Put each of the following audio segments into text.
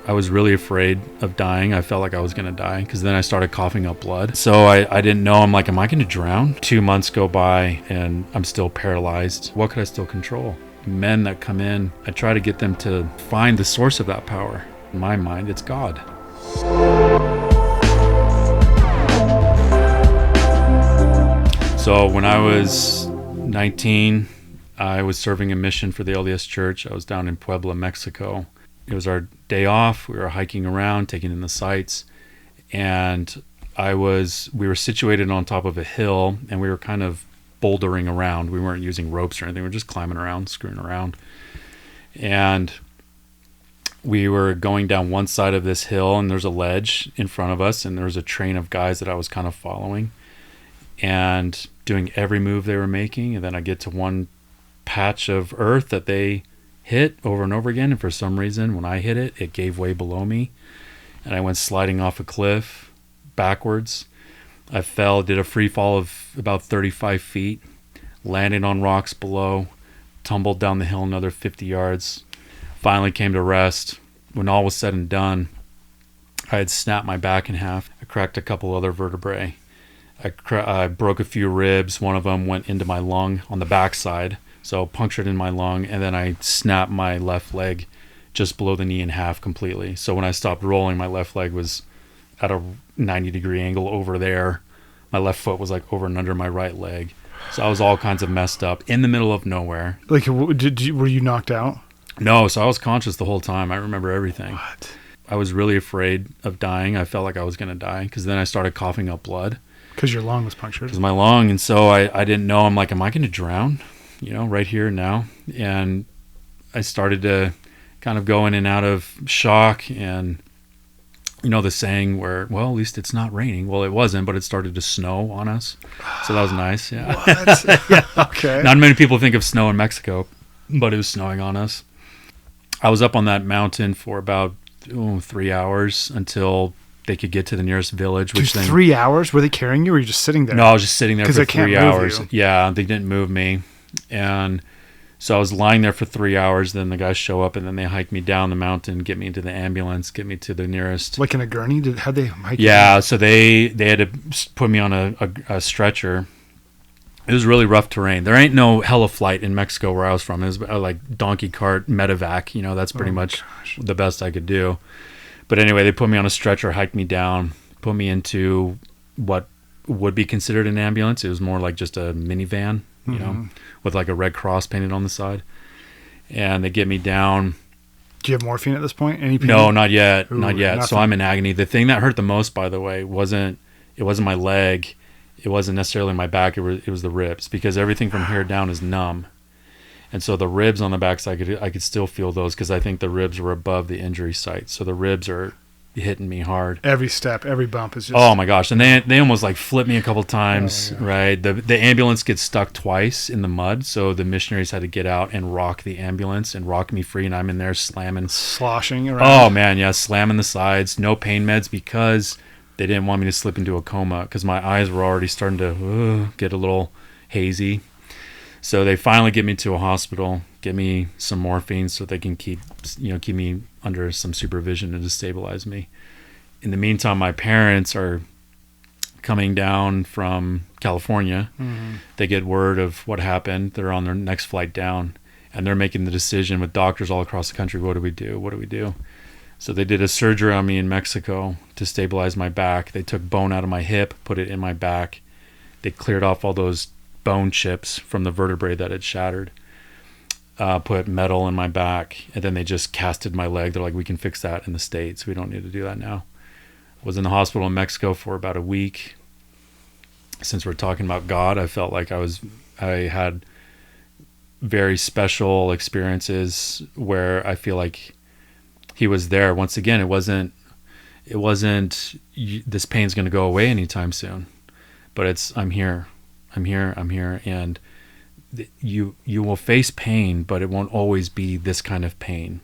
I was really afraid of dying. I felt like I was going to die because then I started coughing up blood. So I didn't know. I'm like, am I going to drown? 2 months go by and I'm still paralyzed. What could I still control? Men that come in, I try to get them to find the source of that power. In my mind, it's God. So when I was 19, I was serving a mission for the LDS Church. I was down in Puebla, Mexico. It was our day off. We were hiking around, taking in the sights, and we were situated on top of a hill, and we were kind of bouldering around. We weren't using ropes or anything. We were just climbing around, screwing around. And we were going down one side of this hill, and there's a ledge in front of us, and there was a train of guys that I was kind of following and doing every move they were making. And then I get to one patch of earth that they hit over and over again, and for some reason when I hit it, it gave way below me, and I went sliding off a cliff backwards. I fell, did a free fall of about 35 feet, landed on rocks below, tumbled down the hill another 50 yards, finally came to rest. When all was said and done, I had snapped my back in half. I cracked a couple other vertebrae. I broke a few ribs. One of them went into my lung on the backside, so punctured in my lung, and then I snapped my left leg just below the knee in half completely. So when I stopped rolling, my left leg was at a 90-degree angle over there. My left foot was like over and under my right leg. So I was all kinds of messed up in the middle of nowhere. Like, were you knocked out? No, so I was conscious the whole time. I remember everything. What? I was really afraid of dying. I felt like I was going to die because then I started coughing up blood. Because your lung was punctured? Because my lung. And so I didn't know. I'm like, am I going to drown? Right here now. And I started to kind of go in and out of shock, and the saying where, well, at least it's not raining. Well, it wasn't, but it started to snow on us. So that was nice. Yeah. What? Yeah, okay. Not many people think of snow in Mexico, but it was snowing on us. I was up on that mountain for about 3 hours until they could get to the nearest village. 3 hours? Were they carrying you, or were you just sitting there? No, I was just sitting there for 3 hours. You. Yeah, they didn't move me. And so I was lying there for 3 hours. Then the guys show up, and then they hike me down the mountain, get me into the ambulance, get me to the nearest. Like in a gurney? How'd they hike you Yeah, down? so they had to put me on a stretcher. It was really rough terrain. There ain't no heli-flight in Mexico where I was from. It was like donkey cart, medevac. That's pretty much the best I could do. But anyway, they put me on a stretcher, hiked me down, put me into what would be considered an ambulance. It was more like just a minivan, with like a red cross painted on the side. And they get me down. Do you have morphine at this point? Any pain? No, not yet. Ooh, not yet. nothing. So I'm in agony. The thing that hurt the most, by the way, wasn't my leg. It wasn't necessarily my back. It was the ribs, because everything from here down is numb. And so the ribs on the backside, I could still feel those, because I think the ribs were above the injury site. So the ribs are hitting me hard. Every step, every bump is just... Oh my gosh. And they almost like flipped me a couple times, right? The ambulance gets stuck twice in the mud. So the missionaries had to get out and rock the ambulance and rock me free. And I'm in there slamming. Sloshing around. Oh man, yeah. Slamming the sides. No pain meds, because they didn't want me to slip into a coma, because my eyes were already starting to get a little hazy. So they finally get me to a hospital, get me some morphine so they can keep me under some supervision and to stabilize me. In the meantime, my parents are coming down from California. Mm-hmm. They get word of what happened. They're on their next flight down, and they're making the decision with doctors all across the country. What do we do? What do we do? So they did a surgery on me in Mexico to stabilize my back. They took bone out of my hip, put it in my back. They cleared off all those bone chips from the vertebrae that had shattered, put metal in my back, and then they just casted my leg. They're like, we can fix that in the States. We don't need to do that now. I was in the hospital in Mexico for about a week. Since we're talking about God, I felt like I had very special experiences where I feel like he was there. Once again, it wasn't this pain's going to go away anytime soon, but I'm here, and you will face pain, but it won't always be this kind of pain.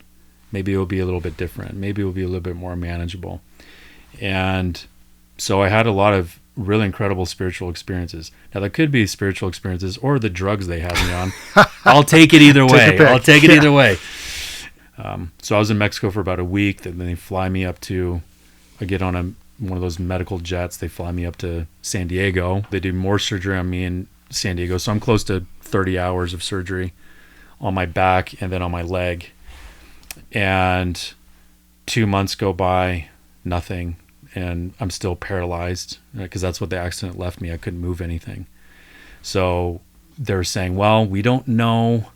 Maybe it will be a little bit different. Maybe it will be a little bit more manageable. And so I had a lot of really incredible spiritual experiences. Now, that could be spiritual experiences or the drugs they had me on. I'll take it either way. I'll take it either way. So I was in Mexico for about a week. Then they fly me up to, I get on one of those medical jets. They fly me up to San Diego. They do more surgery on me in San Diego. So I'm close to 30 hours of surgery on my back and then on my leg. And 2 months go by, nothing. And I'm still paralyzed because that's what the accident left me. I couldn't move anything. So they're saying, well, we don't know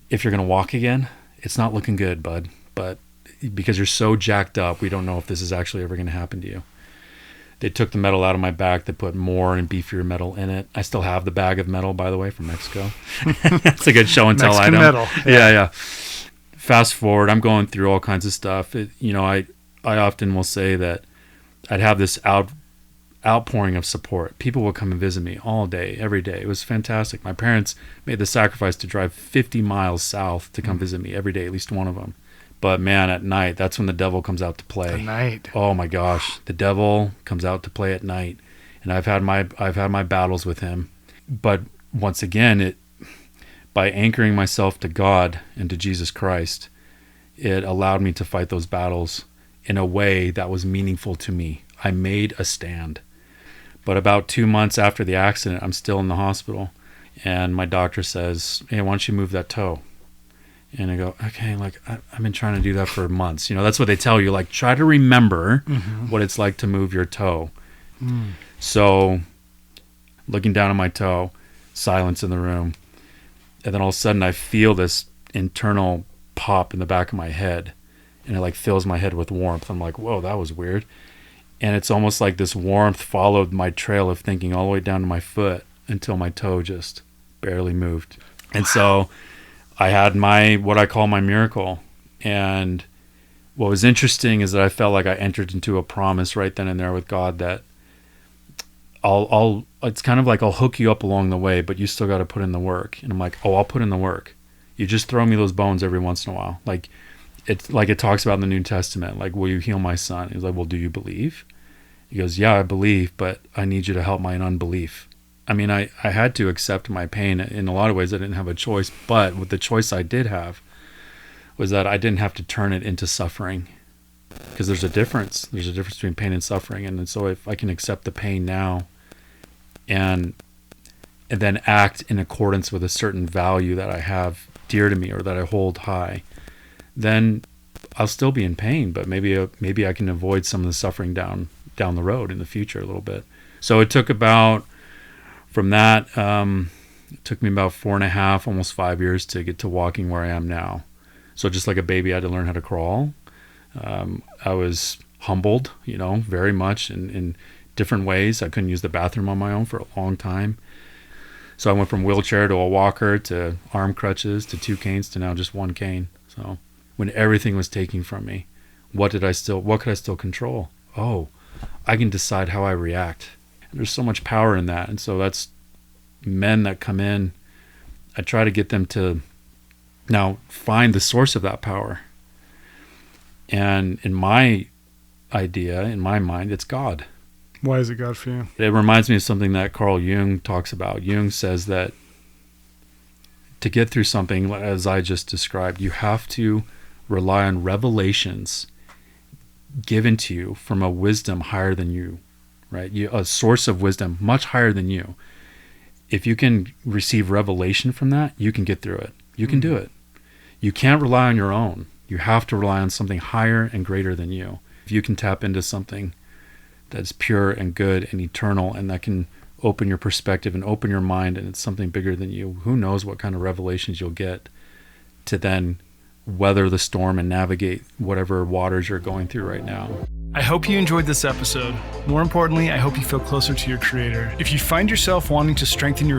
if you're going to walk again. It's not looking good, bud. But because you're so jacked up, we don't know if this is actually ever going to happen to you. They took the metal out of my back. They put more and beefier metal in it. I still have the bag of metal, by the way, from Mexico. That's a good show and tell Mexican item. metal. Yeah. Fast forward, I'm going through all kinds of stuff. I often will say that I'd have this outpouring of support. People would come and visit me all day, every day. It was fantastic. My parents made the sacrifice to drive 50 miles south to come visit me every day, at least one of them. But man, at night, that's when the devil comes out to play. At night. Oh my gosh, the devil comes out to play at night, and I've had my battles with him. But once again, by anchoring myself to God and to Jesus Christ, it allowed me to fight those battles in a way that was meaningful to me. I made a stand. But about 2 months after the accident, I'm still in the hospital, and my doctor says, "Hey, why don't you move that toe?" And I go, okay, like I've been trying to do that for months. That's what they tell you, like try to remember what it's like to move your toe. So looking down at my toe, silence in the room. And then all of a sudden I feel this internal pop in the back of my head, and it like fills my head with warmth. I'm like, whoa, that was weird. And it's almost like this warmth followed my trail of thinking all the way down to my foot until my toe just barely moved. And so I had what I call my miracle. And what was interesting is that I felt like I entered into a promise right then and there with God that it's kind of like I'll hook you up along the way, but you still got to put in the work. And I'm like, oh, I'll put in the work. You just throw me those bones every once in a while. Like it talks about in the New Testament, like, will you heal my son? He's like, well, do you believe? He goes, yeah, I believe, but I need you to help my unbelief. I mean, I had to accept my pain. In a lot of ways, I didn't have a choice. But with the choice I did have was that I didn't have to turn it into suffering. Because there's a difference. There's a difference between pain and suffering. And so if I can accept the pain now and then act in accordance with a certain value that I have dear to me or that I hold high, then I'll still be in pain. But maybe I can avoid some of the suffering down the road in the future a little bit. So it took From that, it took me about 4.5, almost 5 years to get to walking where I am now. So just like a baby, I had to learn how to crawl. I was humbled, very much in different ways. I couldn't use the bathroom on my own for a long time. So I went from wheelchair to a walker to arm crutches to 2 canes to now just 1 cane. So when everything was taken from me, what could I still control? Oh, I can decide how I react. There's so much power in that. And so that's men that come in. I try to get them to now find the source of that power. And in my idea, in my mind, it's God. Why is it God for you? It reminds me of something that Carl Jung talks about. Jung says that to get through something, as I just described, you have to rely on revelations given to you from a wisdom higher than you. Right? A source of wisdom much higher than you. If you can receive revelation from that, you can get through it. You can do it. You can't rely on your own. You have to rely on something higher and greater than you. If you can tap into something that's pure and good and eternal, and that can open your perspective and open your mind, and it's something bigger than you, who knows what kind of revelations you'll get to then weather the storm and navigate whatever waters you're going through right now. I hope you enjoyed this episode. More importantly, I hope you feel closer to your Creator. If you find yourself wanting to strengthen your